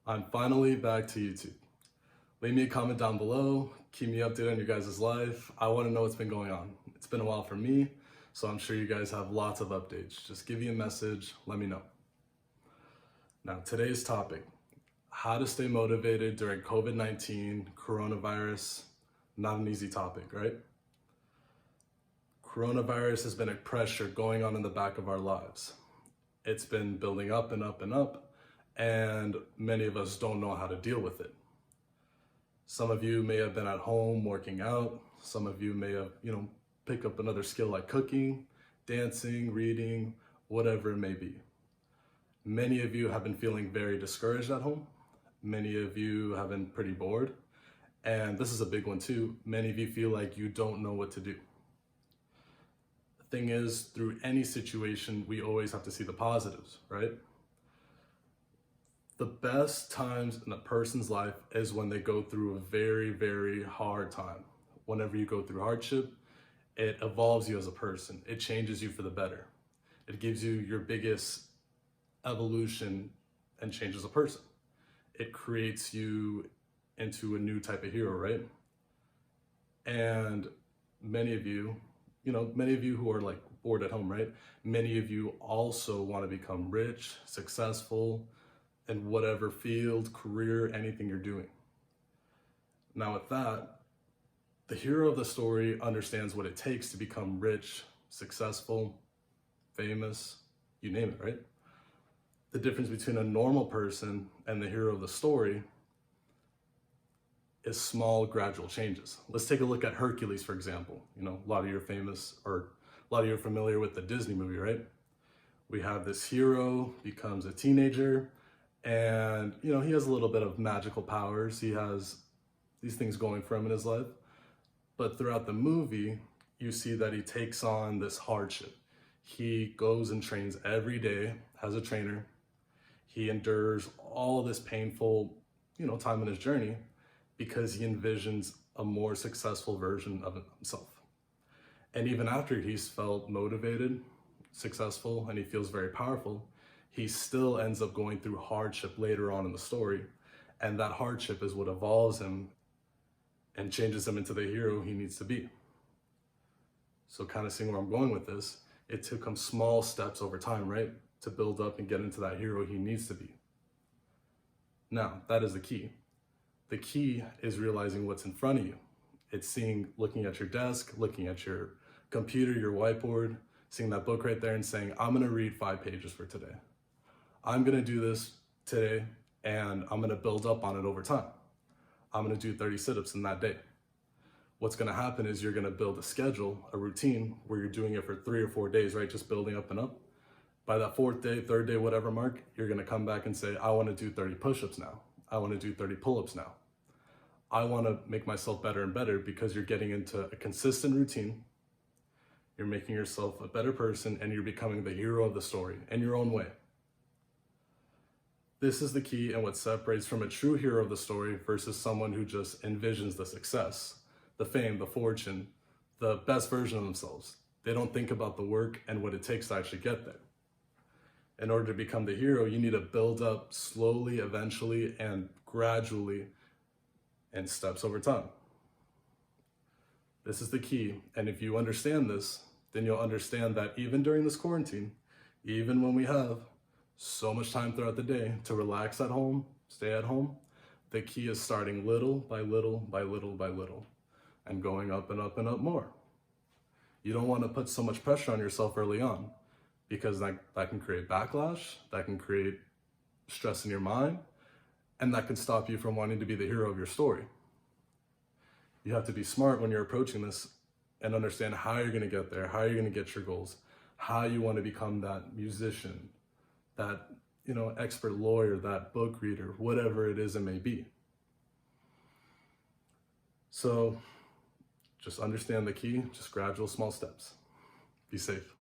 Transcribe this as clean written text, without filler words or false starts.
I'm finally back to YouTube. Leave me a comment down below, keep me updated on your guys' life. I want to know what's been going on. It's been a while for me, so I'm sure you guys have lots of updates. Just give me a message, let me know. Now, today's topic, how to stay motivated during COVID-19, coronavirus. Not an easy topic, right? Coronavirus has been a pressure going on in the back of our lives. It's been building up and up and up, and many of us don't know how to deal with it. Some of you may have been at home working out. Some of you may have, pick up another skill like cooking, dancing, reading, whatever it may be. Many of you have been feeling very discouraged at home. Many of you have been pretty bored. And this is a big one too. Many of you feel like you don't know what to do. The thing is, through any situation, we always have to see the positives, right? The best times in a person's life is when they go through a very, very hard time. Whenever you go through hardship, it evolves you as a person. It changes you for the better. It gives you your biggest evolution and changes a person. It creates you into a new type of hero, right? And many of you who are like bored at home, right? Many of you also want to become rich, successful, in whatever field, career, anything you're doing. Now with that, the hero of the story understands what it takes to become rich, successful, famous, you name it, right? The difference between a normal person and the hero of the story is small, gradual changes. Let's take a look at Hercules, for example. A lot of you are familiar with the Disney movie, right? We have this hero, becomes a teenager, and he has a little bit of magical powers. He has these things going for him in his life. But throughout the movie, you see that he takes on this hardship. He goes and trains every day, has a trainer. He endures all this painful, time in his journey because he envisions a more successful version of himself. And even after he's felt motivated, successful, and he feels very powerful, he still ends up going through hardship later on in the story. And that hardship is what evolves him and changes him into the hero he needs to be. So kind of seeing where I'm going with this, it took him small steps over time, right? To build up and get into that hero he needs to be. Now, that is the key. The key is realizing what's in front of you. It's looking at your desk, looking at your computer, your whiteboard, seeing that book right there and saying, I'm gonna read 5 pages for today. I'm gonna do this today and I'm gonna build up on it over time. I'm gonna do 30 sit-ups in that day. What's gonna happen is you're gonna build a schedule, a routine, where you're doing it for 3 or 4 days, right? Just building up and up. By that 4th day, 3rd day, whatever mark, you're gonna come back and say, I wanna do 30 push-ups now. I wanna do 30 pull-ups now. I wanna make myself better and better, because you're getting into a consistent routine. You're making yourself a better person and you're becoming the hero of the story in your own way. This is the key and what separates from a true hero of the story versus someone who just envisions the success, the fame, the fortune, the best version of themselves. They don't think about the work and what it takes to actually get there. In order to become the hero, you need to build up slowly, eventually, and gradually in steps over time. This is the key. And if you understand this, then you'll understand that even during this quarantine, even when we have so much time throughout the day to relax at home, stay at home, the key is starting little by little by little by little and going up and up and up more. You don't want to put so much pressure on yourself early on, because that can create backlash, that can create stress in your mind, and that can stop you from wanting to be the hero of your story. You have to be smart when you're approaching this and understand how you're going to get there, how you're going to get your goals, how you want to become that musician, that expert lawyer, that book reader, whatever it is it may be. So just understand the key, just gradual small steps. Be safe.